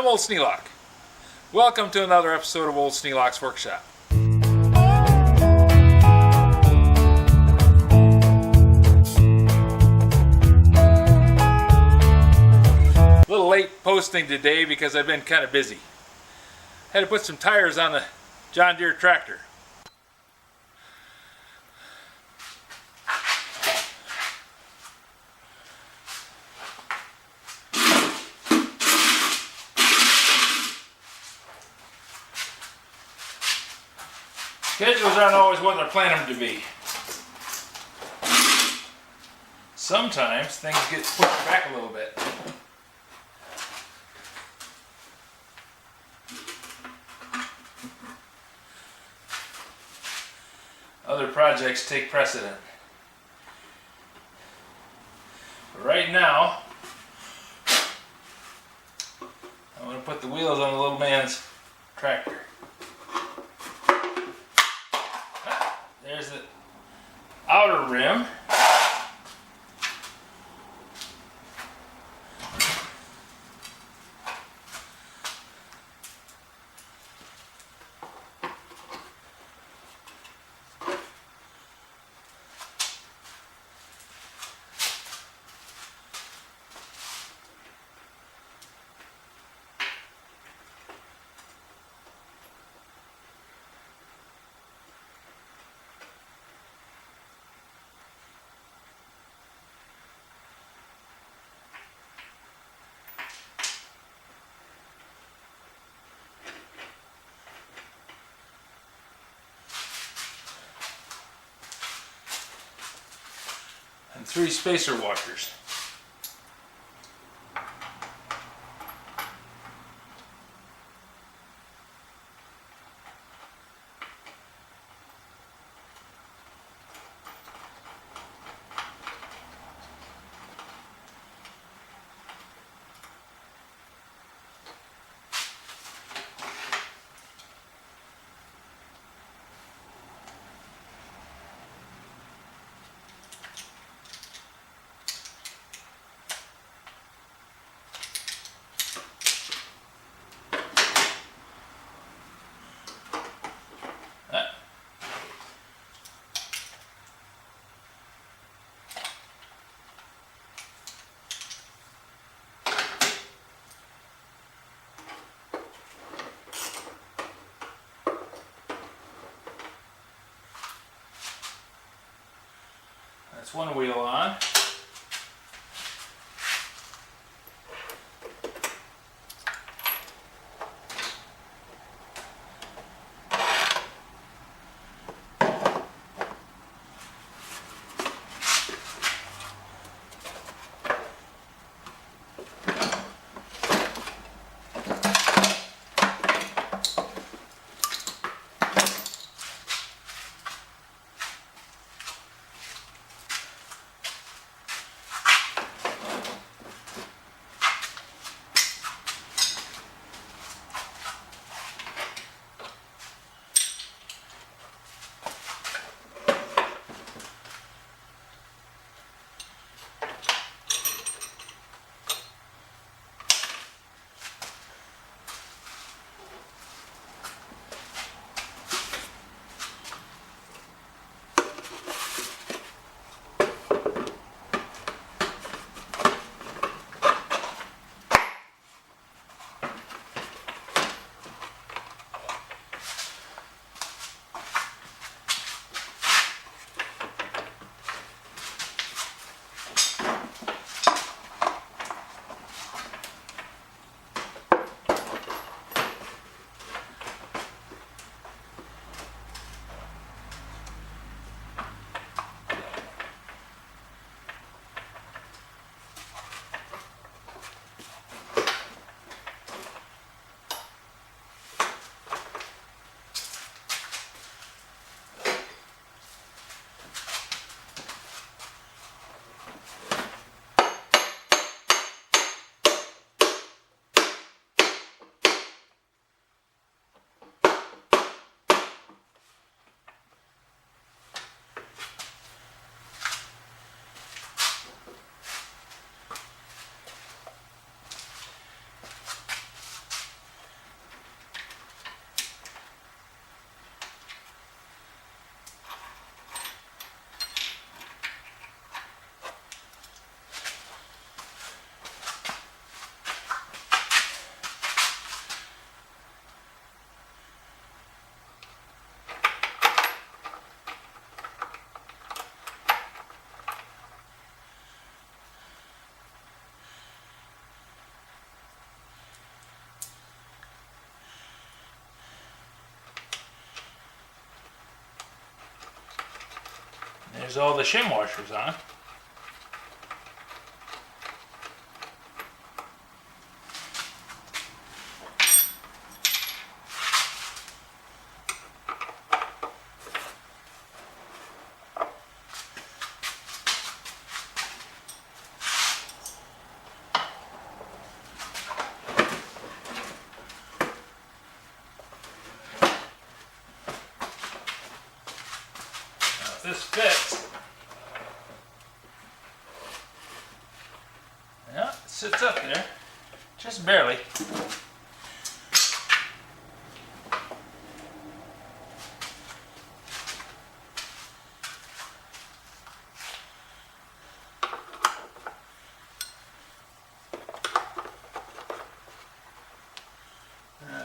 I'm Old Sneelock. Welcome to another episode of Old Sneelock's Workshop. A little late posting today because I've been kind of busy. Had to put some tires on the John Deere tractor. Schedules aren't always what they're planning them to be. Sometimes things get pushed back a little bit. Other projects take precedent. But right now, I'm going to put the wheels on the little man's tractor. There's the outer rim. And 3 spacer washers. That's one wheel on. There's all the shim washers on. This fits. Yeah, it sits up there, just barely.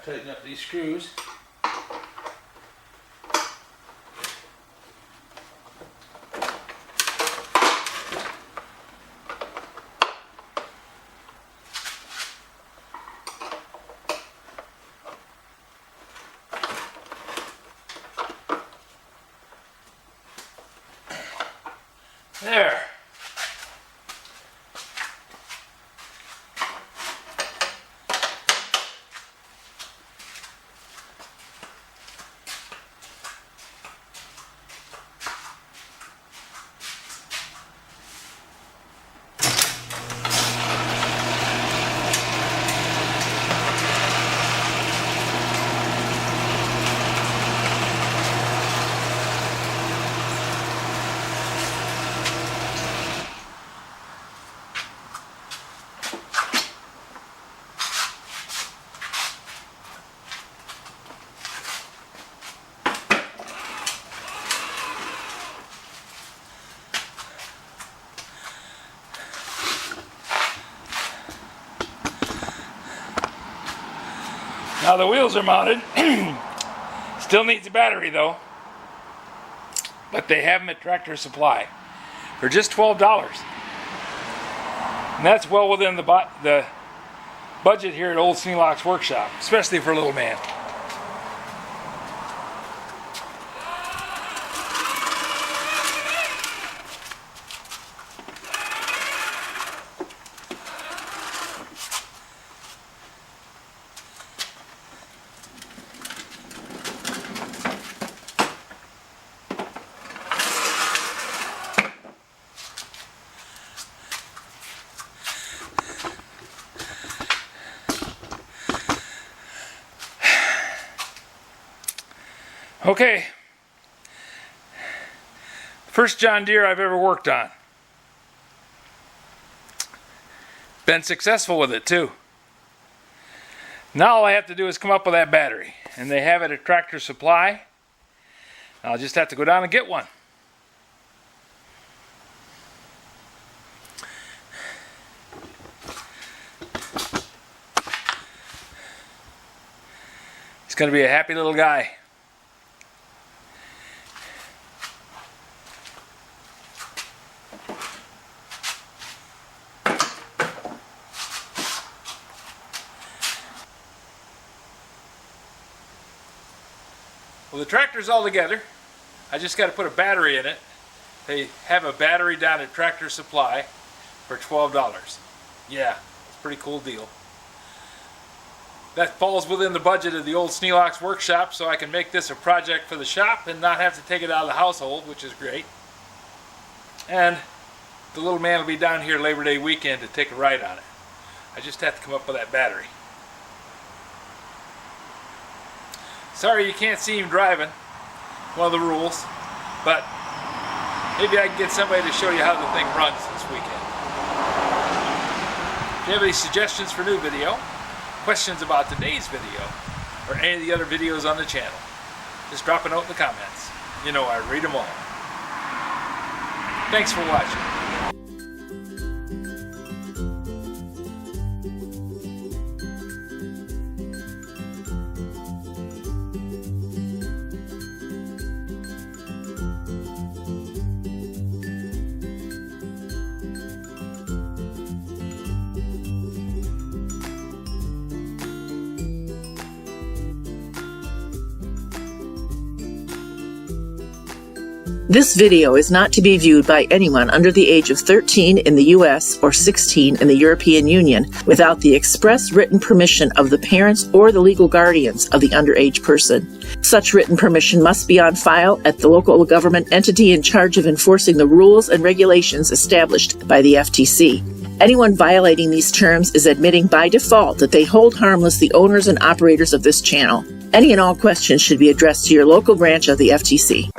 Tighten up these screws. There. Now the wheels are mounted. Still needs a battery though. But they have them at Tractor Supply for just $12. And that's well within the budget here at Old Sneelock's workshop, especially for a little man. Okay, first John Deere I've ever worked on. Been successful with it too. Now all I have to do is come up with that battery, and they have it at Tractor Supply. I'll just have to go down and get one. He's going to be a happy little guy. Well, the tractor's all together. I just got to put a battery in it. They have a battery down at Tractor Supply for $12. Yeah, it's a pretty cool deal. That falls within the budget of the Old Sneelock's workshop, so I can make this a project for the shop and not have to take it out of the household, which is great. And the little man will be down here Labor Day weekend to take a ride on it. I just have to come up with that battery. Sorry you can't see him driving, one of the rules, but maybe I can get somebody to show you how the thing runs this weekend. If you have any suggestions for new video, questions about today's video, or any of the other videos on the channel, just drop a note in the comments. You know I read them all. Thanks for watching. This video is not to be viewed by anyone under the age of 13 in the U.S. or 16 in the European Union without the express written permission of the parents or the legal guardians of the underage person. Such written permission must be on file at the local government entity in charge of enforcing the rules and regulations established by the FTC. Anyone violating these terms is admitting by default that they hold harmless the owners and operators of this channel. Any and all questions should be addressed to your local branch of the FTC.